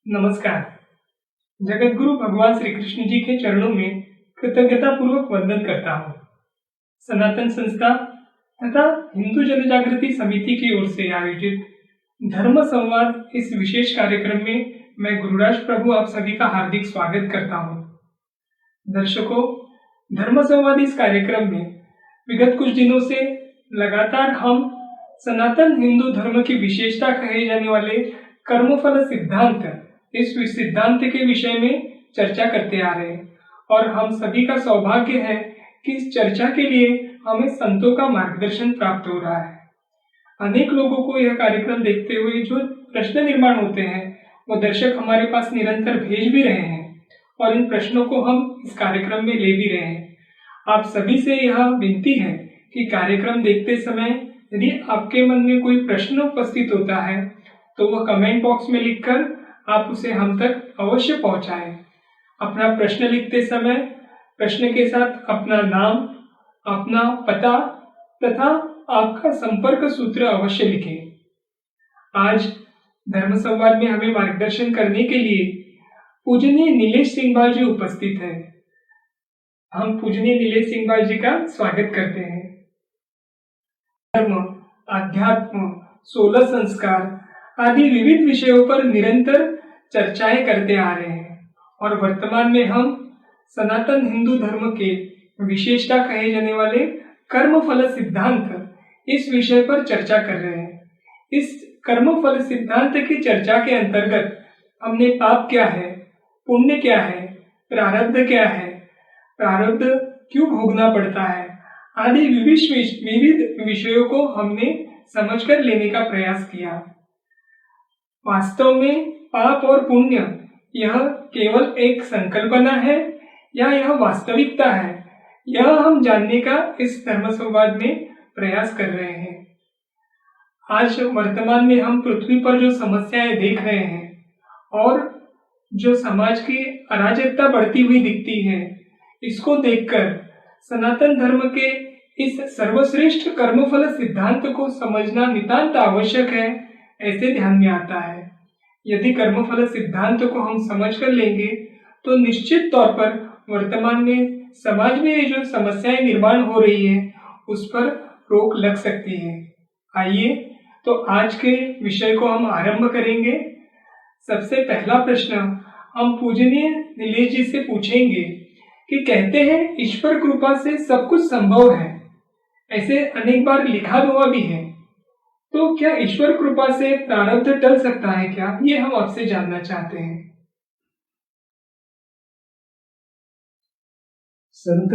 नमस्कार। जगतगुरु भगवान श्री कृष्ण जी के चरणों में कृतज्ञता पूर्वक वंदन करता हूँ। सनातन संस्था तथा हिंदू जनजागृति समिति की ओर से आयोजित धर्म संवाद इस विशेष कार्यक्रम में मैं गुरुराज प्रभु आप सभी का हार्दिक स्वागत करता हूँ। दर्शकों, धर्म संवाद इस कार्यक्रम में विगत कुछ दिनों से लगातार हम सनातन हिंदू धर्म की विशेषता कहे जाने वाले कर्मफल सिद्धांत इस सिद्धांत के विषय में चर्चा करते आ रहे हैं और हम सभी का सौभाग्य है कि इस चर्चा के लिए हमें संतों का मार्गदर्शन प्राप्त हो रहा है। अनेक लोगों को यह कार्यक्रम देखते हुए जो प्रश्न निर्माण होते हैं वो दर्शक हमारे पास निरंतर भेज भी रहे हैं और इन प्रश्नों को हम इस कार्यक्रम में ले भी रहे हैं। आप सभी से यह विनती है कि कार्यक्रम देखते समय यदि आपके मन में कोई प्रश्न उपस्थित होता है तो वह कमेंट बॉक्स में लिखकर आप उसे हम तक अवश्य पहुंचाएं। अपना प्रश्न लिखते समय प्रश्न के साथ अपना नाम, अपना पता तथा आपका संपर्क सूत्र अवश्य लिखें। आज धर्म संवाद में हमें मार्गदर्शन करने के लिए पूजनीय नीलेश सिंघवाल जी उपस्थित हैं। हम पूजनीय नीलेश सिंघवाल जी का स्वागत करते हैं। धर्म, अध्यात्म, 16 संस्कार आदि विविध विषयों पर निरंतर चर्चाएं करते आ रहे हैं और वर्तमान में हम सनातन हिंदू धर्म के विशेषता कहे जाने वाले कर्मफल सिद्धांत इस विषय पर चर्चा कर रहे हैं। इस कर्मफल सिद्धांत की चर्चा के अंतर्गत हमने पाप क्या है, पुण्य क्या है, प्रारब्ध क्या है, प्रारब्ध क्यों भोगना पड़ता है आदि विविध विषयों को हमने समझकर लेने का प्रयास किया। वास्तव में पाप और पुण्य यह केवल एक संकल्पना है या यह वास्तविकता है, यह हम जानने का इस धर्म संवाद में प्रयास कर रहे हैं। आज वर्तमान में हम पृथ्वी पर जो समस्याएं देख रहे हैं और जो समाज की अराजकता बढ़ती हुई दिखती है, इसको देखकर सनातन धर्म के इस सर्वश्रेष्ठ कर्मफल सिद्धांत को समझना नितांत आवश्यक है, ऐसे ध्यान में आता है। यदि कर्मफल सिद्धांत को हम समझ कर लेंगे तो निश्चित तौर पर वर्तमान में समाज में ये जो समस्याएं निर्माण हो रही है उस पर रोक लग सकती है। आइए तो आज के विषय को हम आरंभ करेंगे। सबसे पहला प्रश्न हम पूजनीय नीलेश जी से पूछेंगे कि कहते हैं ईश्वर कृपा से सब कुछ संभव है, ऐसे अनेक बार लिखा हुआ भी है, तो क्या ईश्वर कृपा से प्रारब्ध टल सकता है क्या? ये हम आपसे जानना चाहते हैं। संत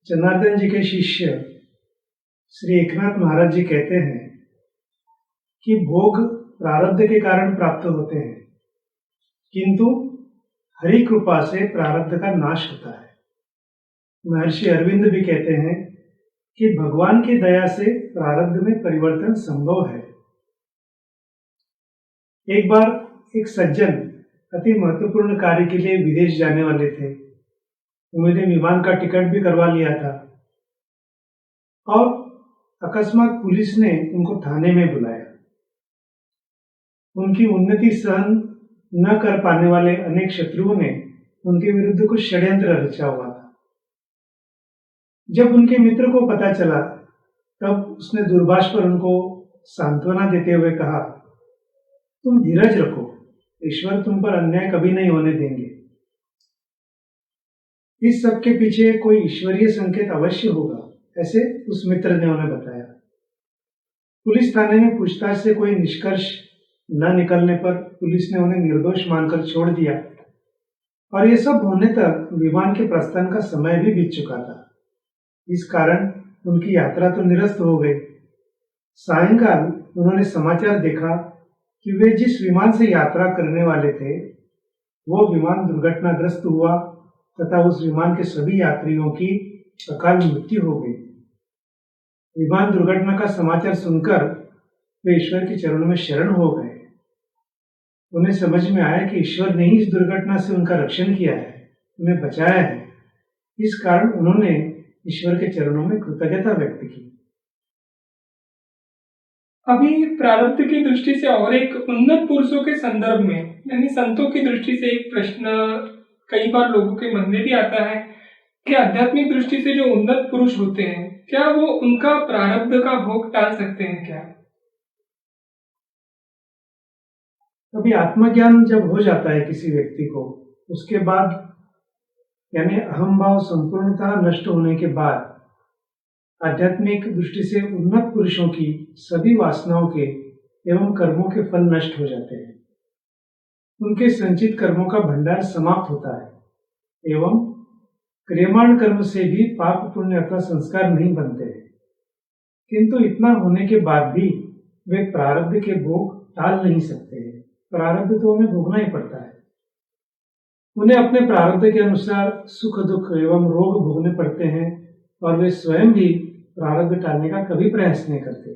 जनार्दन जी के शिष्य श्री एकनाथ महाराज जी कहते हैं कि भोग प्रारब्ध के कारण प्राप्त होते हैं, किंतु हरि कृपा से प्रारब्ध का नाश होता है। महर्षि अरविंद भी कहते हैं कि भगवान की दया से प्रारब्ध में परिवर्तन संभव है। एक बार एक सज्जन अति महत्वपूर्ण कार्य के लिए विदेश जाने वाले थे। उन्होंने विमान का टिकट भी करवा लिया था और अकस्मात पुलिस ने उनको थाने में बुलाया। उनकी उन्नति सहन न कर पाने वाले अनेक शत्रुओं ने उनके विरुद्ध कुछ षड्यंत्र रचा हुआ था। जब उनके मित्र को पता चला तब उसने दूरभाष पर उनको सांत्वना देते हुए कहा, तुम धीरज रखो, ईश्वर तुम पर अन्याय कभी नहीं होने देंगे। इस सब के पीछे कोई ईश्वरीय संकेत अवश्य होगा, ऐसे उस मित्र ने उन्हें बताया। पुलिस थाने में पूछताछ से कोई निष्कर्ष न निकलने पर पुलिस ने उन्हें निर्दोष मानकर छोड़ दिया और ये सब होने तक विमान के प्रस्थान का समय भी बीत चुका था। इस कारण उनकी यात्रा तो निरस्त हो गई। सायंकाल उन्होंने समाचार देखा कि वे जिस विमान से यात्रा करने वाले थे वो विमान दुर्घटनाग्रस्त हुआ तथा उस विमान के सभी यात्रियों की अकाल मृत्यु हो गई। विमान दुर्घटना का समाचार सुनकर वे ईश्वर के चरणों में शरण हो गए। उन्हें समझ में आया कि ईश्वर ने ही इस दुर्घटना से उनका रक्षण किया है, उन्हें बचाया है। इस कारण उन्होंने ईश्वर के चरणों में कृतज्ञता व्यक्त की। अभी प्रारब्ध की दृष्टि से और एक उन्नत पुरुषों के संदर्भ में यानी संतों की दृष्टि से एक प्रश्न कई बार लोगों के मन में भी आता है कि आध्यात्मिक दृष्टि से जो उन्नत पुरुष होते हैं क्या वो उनका प्रारब्ध का भोग टाल सकते हैं क्या? अभी आत्मज्ञान जब हो जाता है किसी व्यक्ति को, उसके बाद यानी अहम भाव संपूर्णतः नष्ट होने के बाद आध्यात्मिक दृष्टि से उन्नत पुरुषों की सभी वासनाओं के एवं कर्मों के फल नष्ट हो जाते हैं। उनके संचित कर्मों का भंडार समाप्त होता है एवं क्रियमाण कर्म से भी पाप पुण्य अथवा संस्कार नहीं बनते हैं। किंतु इतना होने के बाद भी वे प्रारब्ध के भोग टाल नहीं सकते हैं। प्रारब्ध तो उन्हें भोगना ही पड़ता है। उन्हें अपने प्रारब्ध के अनुसार सुख दुख एवं रोग भोगने पड़ते हैं और वे स्वयं भी प्रारब्ध टालने का कभी प्रयास नहीं करते।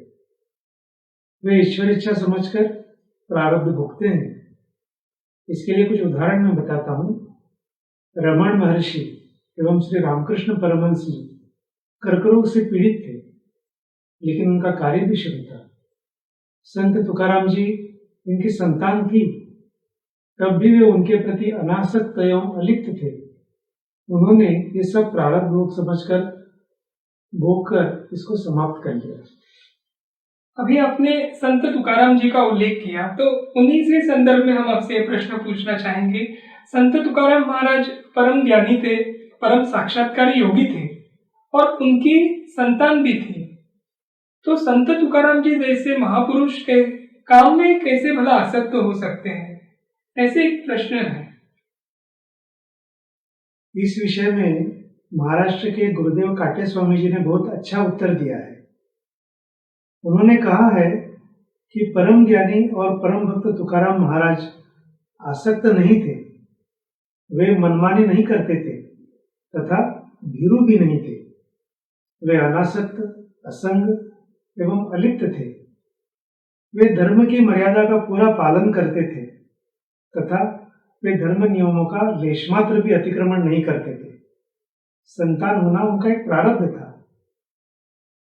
वे ईश्वर इच्छा समझकर प्रारब्ध भोगते हैं। इसके लिए कुछ उदाहरण मैं बताता हूँ। रमण महर्षि एवं श्री रामकृष्ण परमहंस जी कर्करोग से पीड़ित थे, लेकिन उनका कार्य भी शुभ था। संत तुकाराम जी इनकी संतान थी, तब भी वे उनके प्रति अनासक्त एवं अलिप्त थे। उन्होंने ये सब प्रारब्ध भोग समझकर भोग कर इसको समाप्त कर लिया। अभी आपने संत तुकाराम जी का उल्लेख किया, तो उन्हीं से संदर्भ में हम आपसे प्रश्न पूछना चाहेंगे। संत तुकाराम महाराज परम ज्ञानी थे, परम साक्षात्कारी योगी थे और उनकी संतान भी थी। तो संत तुकाराम जी जैसे महापुरुष के काम में कैसे भला आसक्त हो सकते हैं, ऐसे एक प्रश्न है। इस विषय में महाराष्ट्र के गुरुदेव काटे स्वामी जी ने बहुत अच्छा उत्तर दिया है। उन्होंने कहा है कि परम ज्ञानी और परम भक्त तुकाराम महाराज आसक्त नहीं थे, वे मनमानी नहीं करते थे तथा भीरू भी नहीं थे। वे अनासक्त, असंग एवं अलिप्त थे। वे धर्म की मर्यादा का पूरा पालन करते थे तथा वे धर्म नियमों का लेशमात्र भी अतिक्रमण नहीं करते थे। संतान होना उनका एक प्रारब्ध था।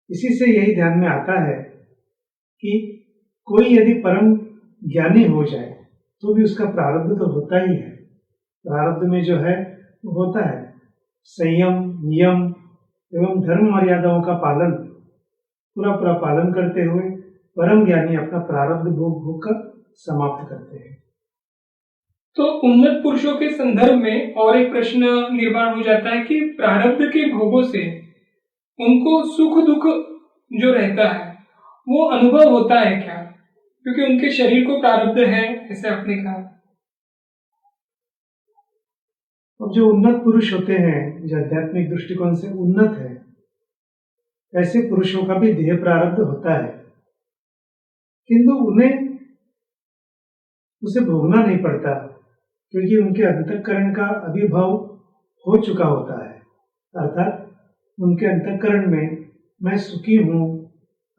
इसी से यही ध्यान में आता है कि कोई यदि परम ज्ञानी हो जाए तो भी उसका प्रारब्ध तो होता ही है। प्रारब्ध में जो है वो होता है संयम, नियम एवं धर्म मर्यादाओं का पालन, पूरा पालन करते हुए परम ज्ञानी अपना प्रारब्ध भोग कर समाप्त करते हैं। तो उन्नत पुरुषों के संदर्भ में और एक प्रश्न निर्माण हो जाता है कि प्रारब्ध के भोगों से उनको सुख दुख जो रहता है वो अनुभव होता है क्या? क्योंकि उनके शरीर को प्रारब्ध है, ऐसे आपने कहा। अब जो उन्नत पुरुष होते हैं, जो आध्यात्मिक दृष्टिकोण से उन्नत है, ऐसे पुरुषों का भी देह प्रारब्ध होता है, किंतु उन्हें उसे भोगना नहीं पड़ता क्योंकि उनके अंतःकरण का अभिभव हो चुका होता है। अर्थात उनके अंतःकरण में मैं सुखी हूं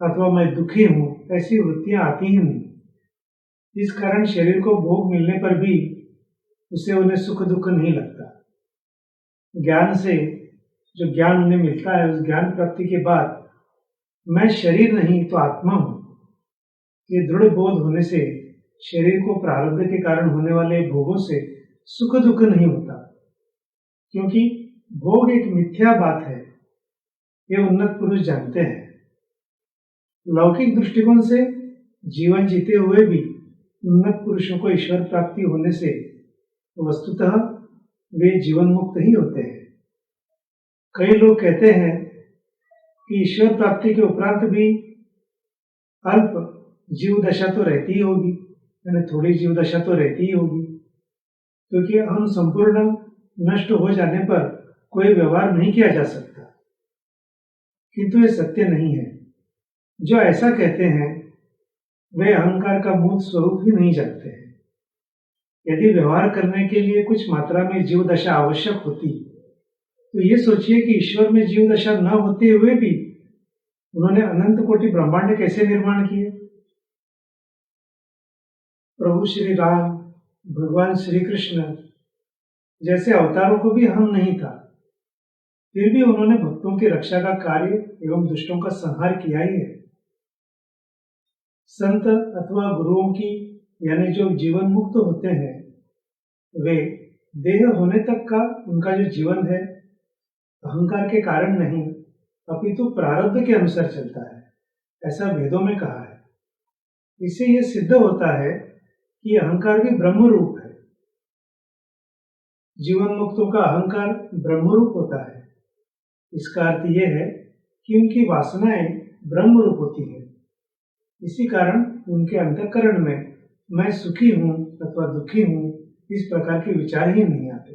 अथवा मैं दुखी हूं ऐसी वृत्तियां आती ही नहीं। इस कारण शरीर को भोग मिलने पर भी उसे उन्हें सुख दुख नहीं लगता। ज्ञान से जो ज्ञान उन्हें मिलता है, उस ज्ञान प्राप्ति के बाद मैं शरीर नहीं तो आत्मा हूं, ये दृढ़ बोध होने से शरीर को प्रारब्ध के कारण होने वाले भोगों से सुख दुख नहीं होता, क्योंकि भोग एक मिथ्या बात है, ये उन्नत पुरुष जानते हैं। लौकिक दृष्टिकोण से जीवन जीते हुए भी उन्नत पुरुषों को ईश्वर प्राप्ति होने से वस्तुतः वे जीवन मुक्त ही होते हैं। कई लोग कहते हैं कि ईश्वर प्राप्ति के उपरांत भी अल्प जीव दशा तो रहती ही होगी, यानी थोड़ी जीव दशा तो रहती ही होगी, क्योंकि हम संपूर्ण नष्ट हो जाने पर कोई व्यवहार नहीं किया जा सकता। किंतु ये सत्य नहीं है। जो ऐसा कहते हैं वे अहंकार का मूल स्वरूप ही नहीं जानते हैं। यदि व्यवहार करने के लिए कुछ मात्रा में जीव दशा आवश्यक होती तो ये सोचिए कि ईश्वर में जीव दशा न होते हुए भी उन्होंने अनंत कोटि ब्रह्मांड कैसे निर्माण किए। प्रभु श्री राम, भगवान श्री कृष्ण जैसे अवतारों को भी हम नहीं था, फिर भी उन्होंने भक्तों की रक्षा का कार्य एवं दुष्टों का संहार किया ही है। संत अथवा गुरुओं की यानी जो जीवन मुक्त होते हैं वे देह होने तक का उनका जो जीवन है अहंकार के कारण नहीं अपितु प्रारब्ध के अनुसार चलता है, ऐसा वेदों में कहा है। इससे यह सिद्ध होता है कि अहंकार भी ब्रह्म रूप है। जीवन मुक्तों का अहंकार ब्रह्म रूप होता है। इसका अर्थ यह है कि उनकी वासनाएं ब्रह्म रूप होती है। इसी कारण उनके अंतःकरण में मैं सुखी हूं अथवा दुखी हूं इस प्रकार के विचार ही नहीं आते।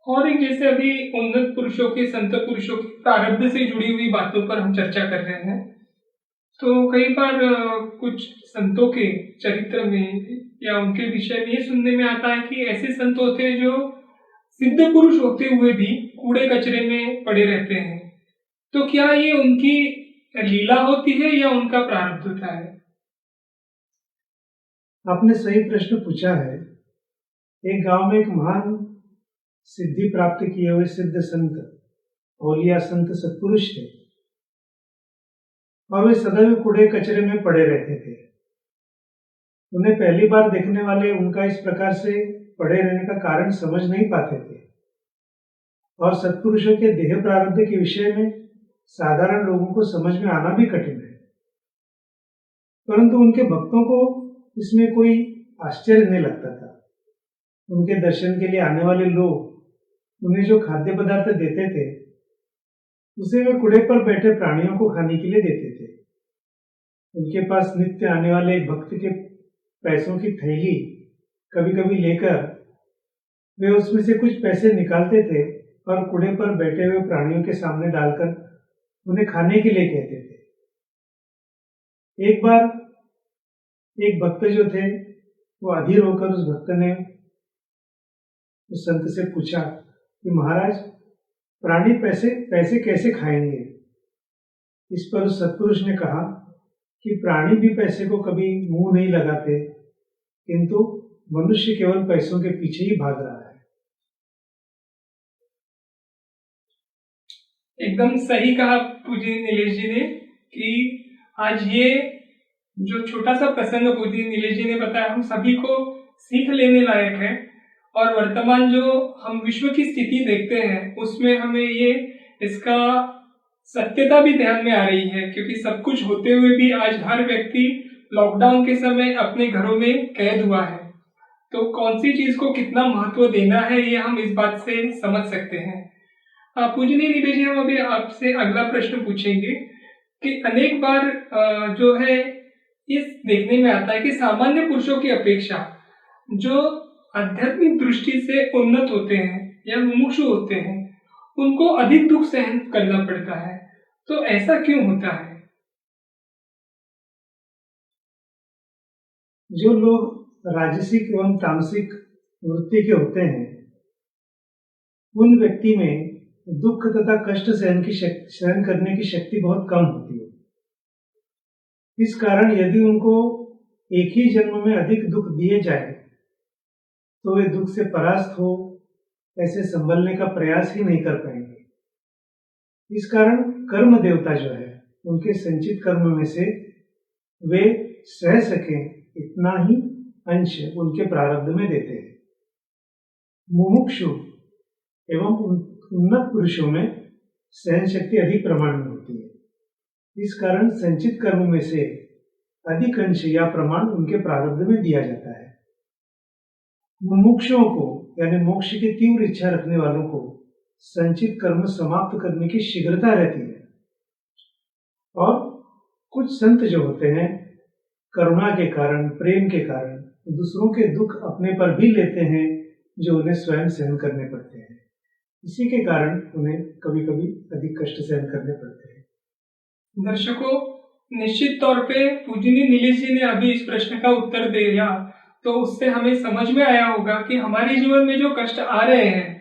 और एक जैसे अभी उन्नत पुरुषों के, संत पुरुषों के प्रारब्ध से जुड़ी हुई बातों पर हम चर्चा कर रहे हैं, तो कई बार कुछ संतों के चरित्र में या उनके विषय में ये सुनने में आता है कि ऐसे संत होते हैं जो सिद्ध पुरुष होते हुए भी कूड़े कचरे में पड़े रहते हैं। तो क्या ये उनकी लीला होती है या उनका प्रारब्ध होता है? आपने सही प्रश्न पूछा है। एक गांव में एक महान सिद्धि प्राप्त किए हुए सिद्ध संत, औलिया संत सत्पुरुष थे और वे सदैव कूड़े कचरे में पड़े रहते थे। उन्हें पहली बार देखने वाले उनका इस प्रकार से पड़े रहने का कारण समझ नहीं पाते थे और सत्पुरुषों के देह प्रारब्ध के विषय में साधारण लोगों को समझ में आना भी कठिन है। परंतु उनके भक्तों को इसमें कोई आश्चर्य नहीं लगता था। उनके दर्शन के लिए आने वाले लोग उन्हें जो खाद्य पदार्थ देते थे उसे वे कूड़े पर बैठे प्राणियों को खाने के लिए देते थे। उनके पास नित्य आने वाले भक्त के पैसों की थैली कभी कभी लेकर वे उसमें से कुछ पैसे निकालते थे और कूड़े पर बैठे हुए प्राणियों के सामने डालकर उन्हें खाने के लिए कहते थे। एक बार एक भक्त जो थे वो अधीर होकर उस भक्त ने उस संत से पूछा कि महाराज, प्राणी पैसे कैसे खाएंगे? इस पर उस सत्पुरुष ने कहा कि प्राणी भी पैसे को कभी मुंह नहीं लगाते, किंतु मनुष्य केवल पैसों के पीछे ही भाग रहा है। एकदम सही कहा पूज्य नीलेश जी ने कि आज ये जो छोटा सा प्रसंग पूज्य नीलेश जी ने बताया हम सभी को सीख लेने लायक है। और वर्तमान जो हम विश्व की स्थिति देखते हैं उसमें हमें ये इसका सत्यता भी ध्यान में आ रही है, क्योंकि सब कुछ होते हुए भी आज हर व्यक्ति लॉकडाउन के समय अपने घरों में कैद हुआ है। तो कौन सी चीज को कितना महत्व देना है ये हम इस बात से समझ सकते हैं। पूजनीय नीलेश जी, हम अभी आपसे अगला प्रश्न पूछेंगे कि अनेक बार जो है इस देखने में आता है कि सामान्य पुरुषों की अपेक्षा जो आध्यात्मिक दृष्टि से उन्नत होते हैं या मुमुक्षु होते हैं उनको अधिक दुख सहन करना पड़ता है। तो ऐसा क्यों होता है? जो लोग राजसिक एवं तामसिक वृत्ति के होते हैं उन व्यक्ति में दुख तथा कष्ट सहन करने की शक्ति बहुत कम होती है। इस कारण यदि उनको एक ही जन्म में अधिक दुख दिए जाए तो वे दुख से परास्त हो ऐसे संभलने का प्रयास ही नहीं कर पाएंगे। इस कारण कर्म देवता जो है उनके संचित कर्म में से वे सह सकें इतना ही अंश उनके प्रारब्ध में देते हैं। मुमुक्षु एवं उन्नत पुरुषों में सहन शक्ति अधिक प्रमाण में होती है। इस कारण संचित कर्म में से अधिक अंश या प्रमाण उनके प्रारब्ध में दिया जाता है। मुमुक्षुओं को यानी मोक्ष की तीव्र इच्छा रखने वालों को संचित कर्म समाप्त करने की शीघ्रता रहती है। और कुछ संत जो होते हैं करुणा के कारण, प्रेम के कारण दूसरों के दुख अपने पर भी लेते हैं जो उन्हें स्वयं सहन करने पड़ते हैं। इसी के कारण उन्हें कभी कभी अधिक कष्ट सहन करने पड़ते हैं। दर्शकों, निश्चित तौर पे पूजनीय नीलेश जी ने अभी इस प्रश्न का उत्तर दे दिया, तो उससे हमें समझ में आया होगा कि हमारे जीवन में जो कष्ट आ रहे हैं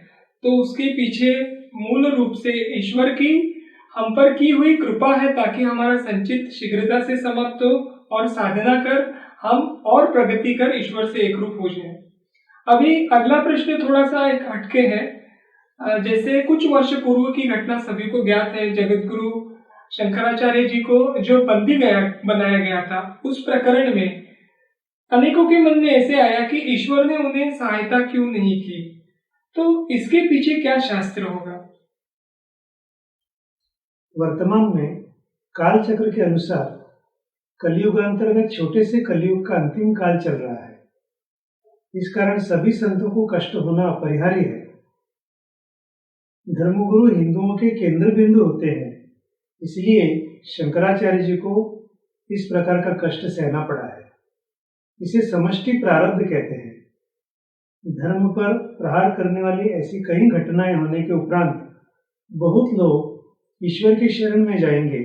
तो उसके पीछे मूल रूप से ईश्वर की हम पर की हुई कृपा है, ताकि हमारा संचित शीघ्रता से समाप्त हो और साधना कर हम और प्रगति कर ईश्वर से एक रूप हो जाए। अभी अगला प्रश्न थोड़ा सा एक हटके है। जैसे कुछ वर्ष पूर्व की घटना सभी को ज्ञात है, जगत गुरु शंकराचार्य जी को जो बंदी बनाया गया था, उस प्रकरण में अनेकों के मन में ऐसे आया कि ईश्वर ने उन्हें सहायता क्यों नहीं की। तो इसके पीछे क्या शास्त्र होगा? वर्तमान में काल चक्र के अनुसार कलयुगांतर्गत छोटे से कलयुग का अंतिम काल चल रहा है। इस कारण सभी संतों को कष्ट होना अपरिहार्य है। धर्मगुरु हिंदुओं के केंद्र बिंदु होते हैं, इसलिए शंकराचार्य जी को इस प्रकार का कष्ट सहना पड़ा है। इसे समष्टि प्रारब्ध कहते हैं। धर्म पर प्रहार करने वाली ऐसी कई घटनाएं होने के उपरांत बहुत लोग ईश्वर की शरण में जाएंगे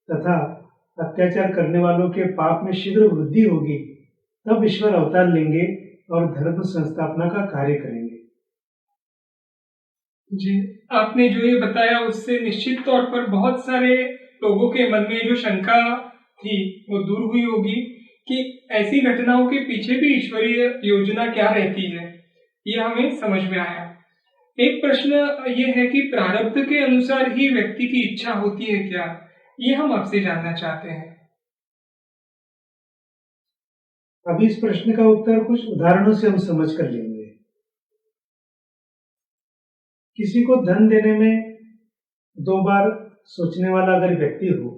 तथा अत्याचार करने वालों के पाप में शीघ्र वृद्धि होगी, तब ईश्वर अवतार लेंगे और धर्म संस्थापना का कार्य करेंगे। जी, आपने जो ये बताया उससे निश्चित तौर पर बहुत सारे लोगों के मन में जो शंका थी वो दूर हुई होगी कि ऐसी घटनाओं के पीछे भी ईश्वरीय योजना क्या रहती है, ये हमें समझ में आया। एक प्रश्न ये है कि प्रारब्ध के अनुसार ही व्यक्ति की इच्छा होती है क्या, ये हम आपसे जानना चाहते हैं। अभी इस प्रश्न का उत्तर कुछ उदाहरणों से हम समझ कर लेंगे। किसी को धन देने में 2 बार सोचने वाला अगर व्यक्ति हो,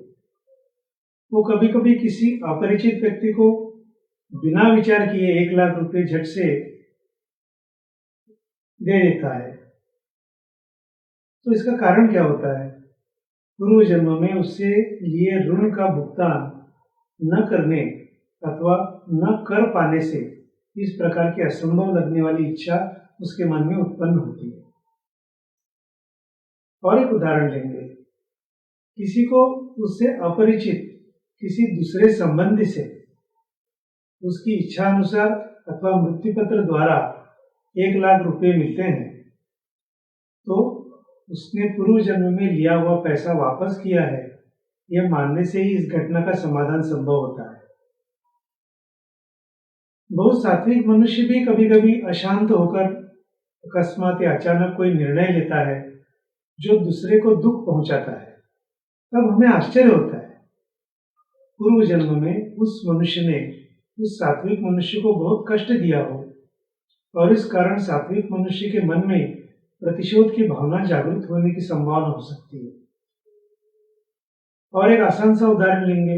वो कभी कभी किसी अपरिचित व्यक्ति को बिना विचार किए 1 लाख रुपए झट से दे देता है। तो इसका कारण क्या होता है? पूर्व जन्म में उससे लिए ऋण का भुगतान न करने अथवा न कर पाने से इस प्रकार की असंभव लगने वाली इच्छा उसके मन में उत्पन्न होती है। और एक उदाहरण लेंगे। किसी को उससे अपरिचित किसी दूसरे संबंधी से उसकी इच्छा अनुसार अथवा मृत्यु पत्र द्वारा 1 लाख रुपए मिलते हैं, तो उसने पूर्व जन्म में लिया हुआ पैसा वापस किया है, यह मानने से ही इस घटना का समाधान संभव होता है। बहुत सात्विक मनुष्य भी कभी कभी अशांत होकर अकस्मात या अचानक कोई निर्णय लेता है जो दूसरे को दुख पहुंचाता है। तब हमें आश्चर्य होता है, पूर्व जन्म में उस मनुष्य ने उस सात्विक मनुष्य को बहुत कष्ट दिया हो और इस कारण सात्विक मनुष्य के मन में प्रतिशोध की भावना जागृत होने की संभावना हो सकती है। और एक आसान सा उदाहरण लेंगे।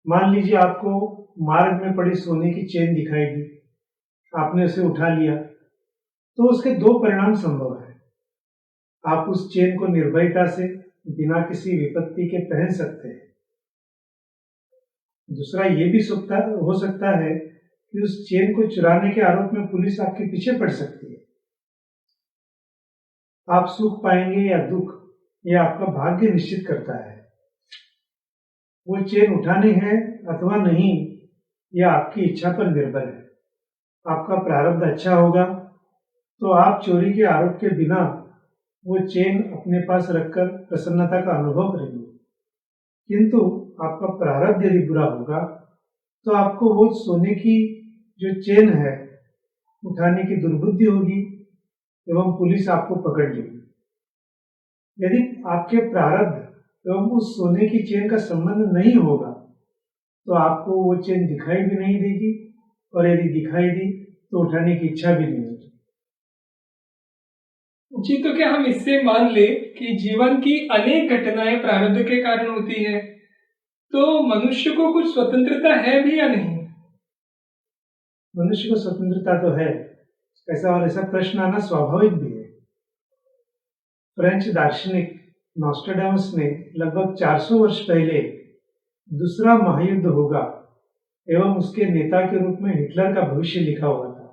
मान लीजिए आपको मार्ग में पड़ी सोने की चेन दिखाई दी, आपने उसे उठा लिया, तो उसके 2 परिणाम संभव है। आप उस चेन को निर्भयता से बिना किसी विपत्ति के पहन सकते हैं। दूसरा ये भी हो सकता है कि उस चेन को चुराने के आरोप में पुलिस आपके पीछे पड़ सकती है। आप सुख पाएंगे या दुख, यह आपका भाग्य निश्चित करता है। वो चेन उठानी है अथवा नहीं, यह आपकी इच्छा पर निर्भर है। आपका प्रारब्ध अच्छा होगा तो आप चोरी के आरोप के बिना वो चेन अपने पास रखकर प्रसन्नता का अनुभव करेंगे। किंतु आपका प्रारब्ध यदि बुरा होगा तो आपको वो सोने की जो चेन है उठाने की दुर्बुद्धि होगी एवं पुलिस आपको पकड़ लेगी। यदि आपके प्रारब्ध एवं उस सोने की चेन का संबंध नहीं होगा तो आपको वो चेन दिखाई भी नहीं देगी, और यदि दिखाई दी तो उठाने की इच्छा भी नहीं होगी। जी, तो क्या हम इससे मान ले कि जीवन की अनेक घटनाएं प्रारब्ध के कारण होती है, तो मनुष्य को कुछ स्वतंत्रता है भी या नहीं? मनुष्य को स्वतंत्रता तो है, ऐसा प्रश्न आना स्वाभाविक भी है। फ्रेंच दार्शनिक नॉस्ट्रेडामस ने लगभग 400 वर्ष पहले दूसरा महायुद्ध होगा एवं उसके नेता के रूप में हिटलर का भविष्य लिखा हुआ था।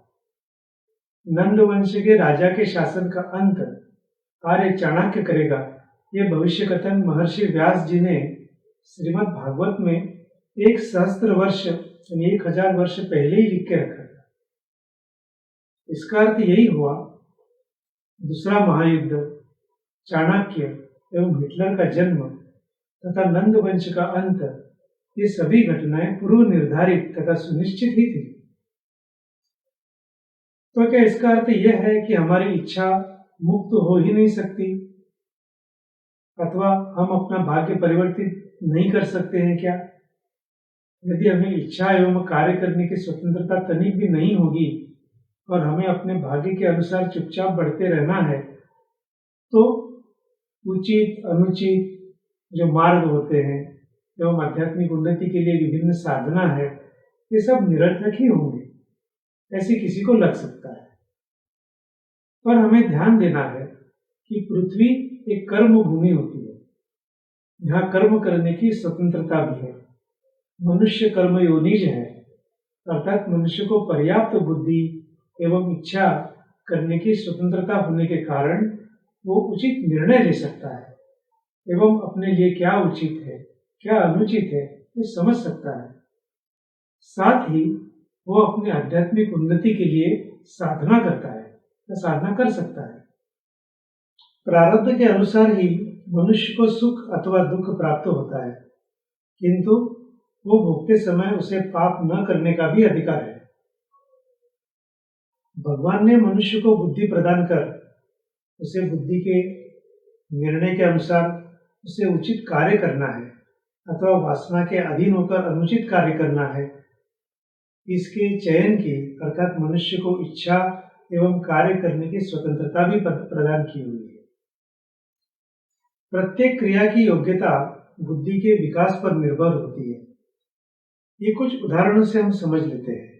नंद वंश के राजा के शासन का अंत आर्य चाणक्य करेगा, यह भविष्य कथन महर्षि व्यास जी ने श्रीमद् भागवत में 1 सहस्त्र वर्ष यानी 1000 वर्ष पहले ही लिख के रखा था। इसका अर्थ यही हुआ, दूसरा महायुद्ध, चाणक्य एवं हिटलर का जन्म तथा नंद वंश का अंत, ये सभी घटनाएं पूर्व निर्धारित तथा सुनिश्चित ही थी। तो क्या इसका अर्थ यह है कि हमारी इच्छा मुक्त हो ही नहीं सकती? अथवा हम अपना भाग्य परिवर्तित नहीं कर सकते हैं क्या? यदि हमें इच्छा एवं कार्य करने की स्वतंत्रता तनिक भी नहीं होगी और हमें अपने भाग्य के अनुसार चुपचाप बढ़ते रहना है, तो उचित अनुचित जो मार्ग होते हैं एवं आध्यात्मिक उन्नति के लिए विभिन्न साधना है, ये सब निरर्थक ही होंगे, ऐसे किसी को लग सकता है। पर हमें ध्यान देना है कि पृथ्वी एक कर्म भूमि होती है, यहाँ कर्म करने की स्वतंत्रता भी है। मनुष्य कर्म योनिज है, अर्थात मनुष्य को पर्याप्त बुद्धि एवं इच्छा करने की स्वतंत्रता होने के कारण वो उचित निर्णय ले सकता है एवं अपने लिए क्या उचित है क्या अनुचित है ये समझ सकता है। साथ ही वो अपने आध्यात्मिक उन्नति के लिए साधना करता है या साधना कर सकता है। प्रारब्ध के अनुसार ही मनुष्य को सुख अथवा दुख प्राप्त होता है, किंतु वो भोगते समय उसे पाप न करने का भी अधिकार है। भगवान ने मनुष्य को बुद्धि प्रदान कर उसे बुद्धि के निर्णय के अनुसार उसे उचित कार्य करना है अथवा वासना के अधीन होकर अनुचित कार्य करना है, इसके चयन की अर्थात मनुष्य को इच्छा एवं कार्य करने की स्वतंत्रता भी प्रदान की हुई है। प्रत्येक क्रिया की योग्यता बुद्धि के विकास पर निर्भर होती है। ये कुछ उदाहरणों से हम समझ लेते हैं।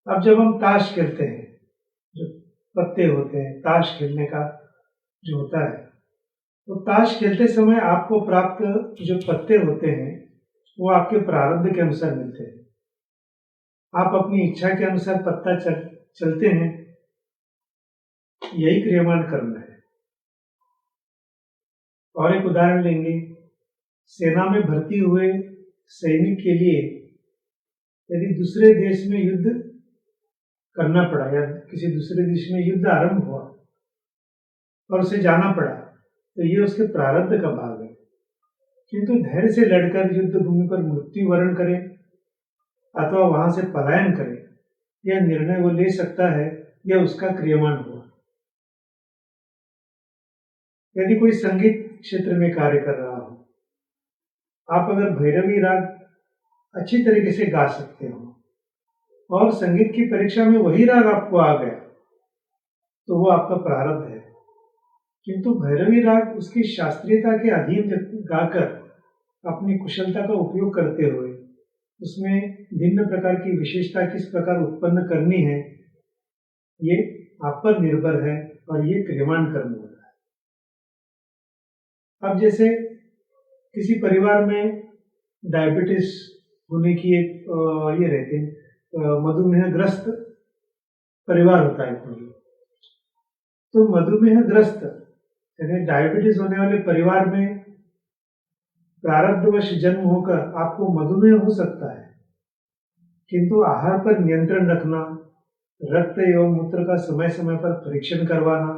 अब जब हम ताश खेलते हैं, जो पत्ते होते हैं, ताश खेलने का जो होता है, तो ताश खेलते समय आपको प्राप्त जो पत्ते होते हैं वो आपके प्रारब्ध के अनुसार मिलते हैं। आप अपनी इच्छा के अनुसार पत्ता चलते हैं, यही क्रियमाण कर्म है। और एक उदाहरण लेंगे, सेना में भर्ती हुए सैनिक के लिए यदि दूसरे देश में युद्ध करना पड़ा या किसी दूसरे देश में युद्ध आरंभ हुआ और उसे जाना पड़ा, तो ये उसके प्रारब्ध का भाग है। किंतु धैर्य से लड़कर युद्ध भूमि पर मृत्यु वरण करे अथवा वहां से पलायन करे, यह निर्णय वो ले सकता है, यह उसका क्रियमाण हुआ। यदि कोई संगीत क्षेत्र में कार्य कर रहा हो, आप अगर भैरवी राग अच्छी तरीके से गा सकते हो और संगीत की परीक्षा में वही राग आपको आ गया, तो वो आपका प्रारब्ध है। किंतु भैरवी राग उसकी शास्त्रीयता के अधीन गाकर अपनी कुशलता का उपयोग करते हुए उसमें भिन्न प्रकार की विशेषता किस प्रकार उत्पन्न करनी है, ये आप पर निर्भर है और ये क्रियमाण कर्म होता है। अब जैसे किसी परिवार में डायबिटीज होने की एक ये रहती है, मधुमेहग्रस्त परिवार होता है कोई, तो मधुमेहग्रस्त यानी डायबिटीज होने वाले परिवार में प्रारब्धवश जन्म होकर आपको मधुमेह हो सकता है, किंतु आहार पर नियंत्रण रखना, रक्त एवं मूत्र का समय समय पर परीक्षण करवाना,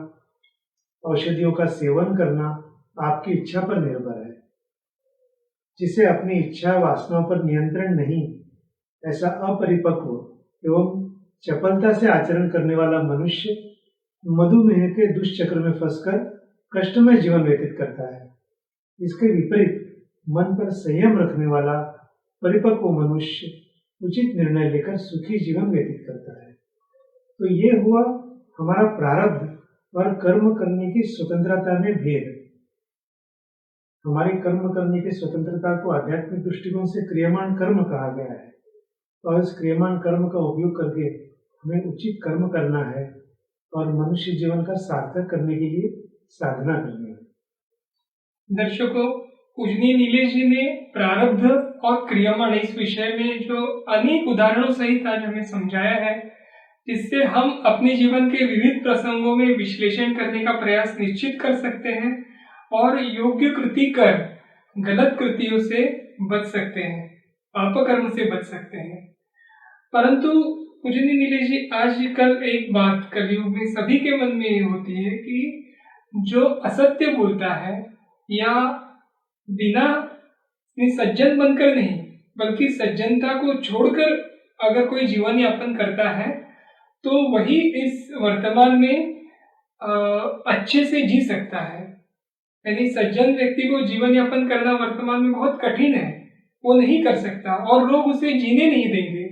औषधियों का सेवन करना आपकी इच्छा पर निर्भर है। जिसे अपनी इच्छा वासनाओं पर नियंत्रण नहीं, ऐसा अपरिपक्व एवं चपलता से आचरण करने वाला मनुष्य मधुमेह के दुष्चक्र में फंसकर कष्टमय जीवन व्यतीत करता है। इसके विपरीत मन पर संयम रखने वाला परिपक्व मनुष्य उचित निर्णय लेकर सुखी जीवन व्यतीत करता है। तो ये हुआ हमारा प्रारब्ध और कर्म करने की स्वतंत्रता में भेद। हमारी कर्म करने की स्वतंत्रता को आध्यात्मिक दृष्टिकोण से क्रियमाण कर्म कहा गया है और इस क्रियमाण कर्म का उपयोग करके हमें उचित कर्म करना है और मनुष्य जीवन का सार्थक करने के लिए साधना करनी है। दर्शकों, पूजनीय नीलेश जी ने प्रारब्ध और क्रियमाण इस विषय में जो अनेक उदाहरणों सहित आज हमें समझाया है, जिससे हम अपने जीवन के विविध प्रसंगों में विश्लेषण करने का प्रयास निश्चित कर सकते हैं और योग्य कृति कर गलत कृतियों से बच सकते हैं, पाप कर्म से बच सकते हैं। परंतु पूजनीय नीलेश जी, आजकल एक बात कलयुग में सभी के मन में ये होती है कि जो असत्य बोलता है या बिना सज्जन बनकर नहीं बल्कि सज्जनता को छोड़कर अगर कोई जीवन यापन करता है, तो वही इस वर्तमान में अच्छे से जी सकता है। यानी सज्जन व्यक्ति को जीवन यापन करना वर्तमान में बहुत कठिन है, वो नहीं कर सकता और लोग उसे जीने नहीं देंगे।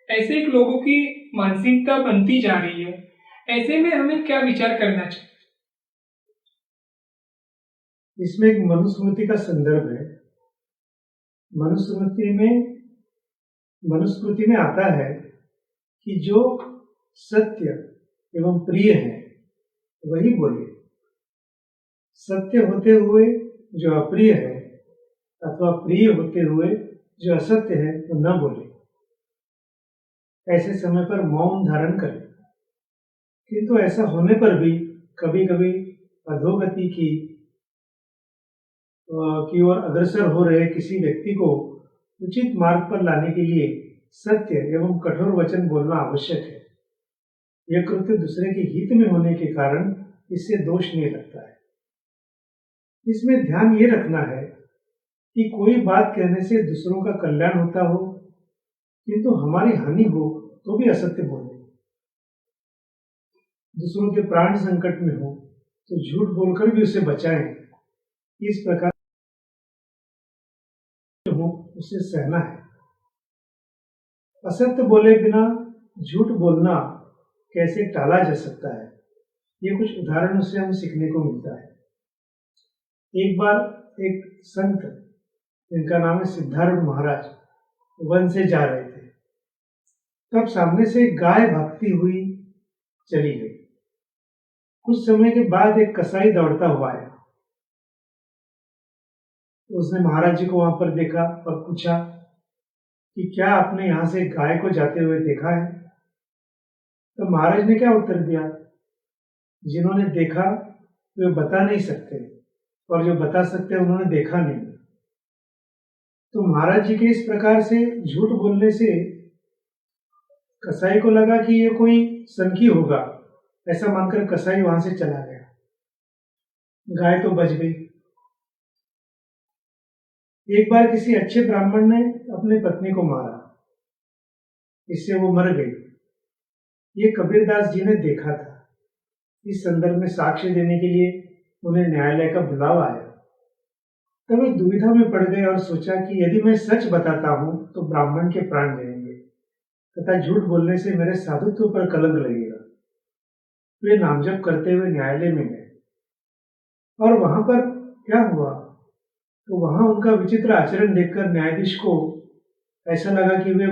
ऐसे एक लोगों की मानसिकता बनती जा रही है। ऐसे में हमें क्या विचार करना चाहिए? इसमें एक मनुस्मृति का संदर्भ है। मनुस्मृति में आता है कि जो सत्य एवं प्रिय है वही बोले, सत्य होते हुए जो अप्रिय है अथवा प्रिय होते हुए जो असत्य है तो न बोले। ऐसे समय पर मौन धारण करें। किंतु ऐसा होने पर भी कभी कभी अधोगति की ओर अग्रसर हो रहे किसी व्यक्ति को उचित मार्ग पर लाने के लिए सत्य एवं कठोर वचन बोलना आवश्यक है। यह कृत्य दूसरे के हित में होने के कारण इससे दोष नहीं लगता है। इसमें ध्यान ये रखना है कि कोई बात कहने से दूसरों का कल्याण होता हो किंतु हमारी हानि हो तो भी असत्य बोले। दूसरों के प्राण संकट में हो तो झूठ बोलकर भी उसे बचाएं। इस प्रकार हो उसे सहना है। असत्य बोले बिना झूठ बोलना कैसे टाला जा सकता है, ये कुछ उदाहरणों से हमें सीखने को मिलता है। एक बार एक संत जिनका नाम है सिद्धार्थ महाराज वन से जा रहे थे। तब सामने से एक गाय भागती हुई चली गई। कुछ समय के बाद एक कसाई दौड़ता हुआ आया। उसने महाराज जी को वहां पर देखा और पूछा कि क्या आपने यहां से गाय को जाते हुए देखा है? तो महाराज ने क्या उत्तर दिया, जिन्होंने देखा वे बता नहीं सकते और जो बता सकते उन्होंने देखा नहीं। तो महाराज जी के इस प्रकार से झूठ बोलने से कसाई को लगा कि ये कोई सनकी होगा। ऐसा मानकर कसाई वहां से चला गया। गाय तो बच गई। एक बार किसी अच्छे ब्राह्मण ने अपनी पत्नी को मारा, इससे वो मर गई। ये कबीरदास जी ने देखा था। इस संदर्भ में साक्ष्य देने के लिए उन्हें न्यायालय का बुलावा आया। तब वे दुविधा में पड़ गए और सोचा कि यदि मैं सच बताता हूं तो ब्राह्मण के प्राण जाएंगे तथा झूठ बोलने से मेरे साधुत्व पर कलंक लगेगा। वे नामजप करते हुए न्यायालय में गए और वहां पर क्या हुआ तो वहां उनका विचित्र आचरण देखकर न्यायाधीश को ऐसा लगा कि वे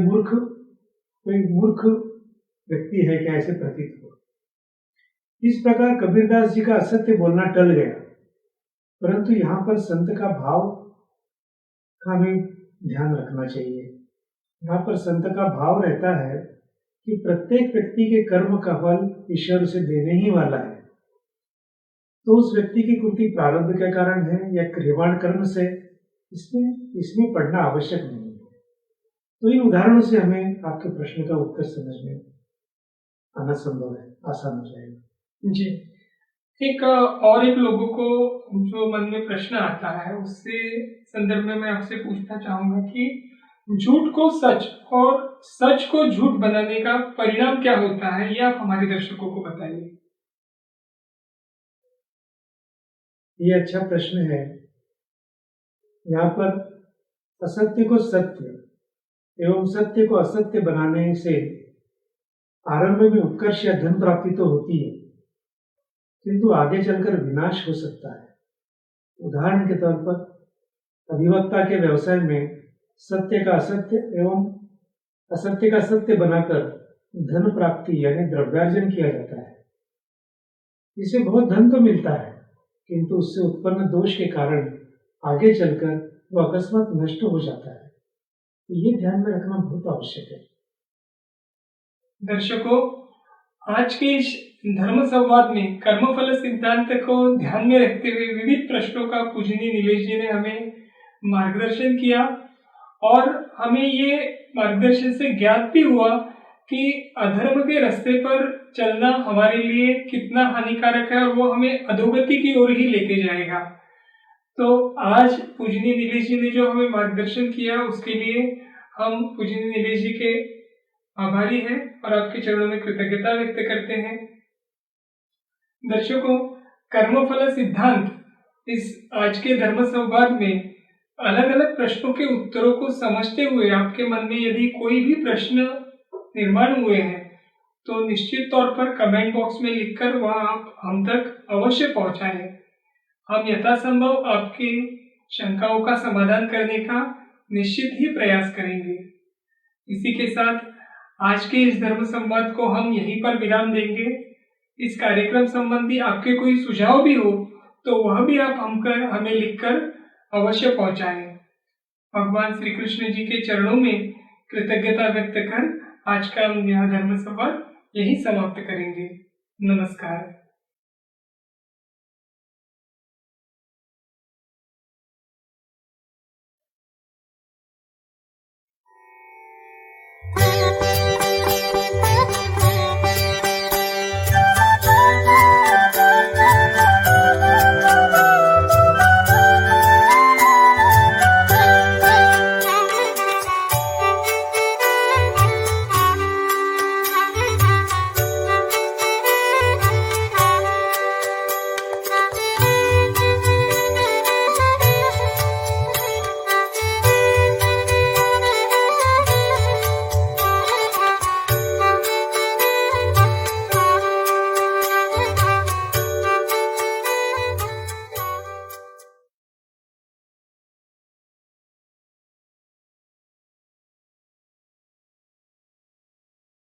कोई मूर्ख व्यक्ति है क्या, ऐसे प्रतीत हुआ। इस प्रकार कबीरदास जी का असत्य बोलना टल गया। परंतु यहाँ पर संत का भाव का हमें ध्यान रखना चाहिए। यहाँ पर संत का भाव रहता है कि प्रत्येक व्यक्ति के कर्म का फल ईश्वर उसे देने ही वाला है। तो उस व्यक्ति की कृति प्रारब्ध के कारण है या क्रियमाण कर्म से, इसमें पढ़ना आवश्यक नहीं है। तो इन उदाहरणों से हमें आपके प्रश्न का उत्तर समझ में आना संभव है, आसान हो जाएगा। जी, एक लोगों को जो मन में प्रश्न आता है उससे संदर्भ में मैं आपसे पूछना चाहूंगा कि झूठ को सच और सच को झूठ बनाने का परिणाम क्या होता है, ये आप हमारे दर्शकों को बताइए। ये अच्छा प्रश्न है। यहाँ पर असत्य को सत्य एवं सत्य को असत्य बनाने से आरंभ में उत्कर्ष या धन प्राप्ति तो होती है किंतु आगे चलकर विनाश हो सकता है। उदाहरण के तौर पर अधिवक्ता के व्यवसाय में सत्य का असत्य एवं असत्य का सत्य बनाकर धन प्राप्ति यानी द्रव्यार्जन किया जाता है। इसे बहुत धन तो मिलता है किंतु उससे उत्पन्न दोष के कारण आगे चलकर वो अकस्मात नष्ट हो जाता है। तो ये ध्यान में रखना बहुत आवश्यक है। दर्शकों, आज के इस धर्म संवाद में कर्मफल सिद्धांत को ध्यान में रखते हुए विविध प्रश्नों का पूजनीय नीलेश जी ने हमें मार्गदर्शन किया और हमें ये मार्गदर्शन से ज्ञात भी हुआ कि अधर्म के रास्ते पर चलना हमारे लिए कितना हानिकारक है और वो हमें अधोगति की ओर ही लेके जाएगा। तो आज पूजनीय नीलेश जी ने जो हमें मार्गदर्शन किया उसके लिए हम पूजनीय नीलेश जी के आभारी हैं और आपके चरणों में कृतज्ञता व्यक्त करते हैं। दर्शकों, कर्मफल सिद्धांत इस आज के धर्म संवाद में अलग अलग प्रश्नों के उत्तरों को समझते हुए आपके मन में यदि कोई भी प्रश्न निर्माण हुए हैं तो निश्चित तौर पर कमेंट बॉक्स में लिखकर वह आप हम तक अवश्य पहुंचाएं। हम यथासंभव आपकी शंकाओं का समाधान करने का निश्चित ही प्रयास करेंगे। इसी के साथ आज के इस धर्म संवाद को हम यहीं पर विराम देंगे। इस कार्यक्रम संबंधी आपके कोई सुझाव भी हो तो वह भी आप हमें लिखकर अवश्य पहुंचाएं। भगवान श्री कृष्ण जी के चरणों में कृतज्ञता व्यक्त कर आज का हम यह धर्म संवाद यही समाप्त करेंगे। नमस्कार।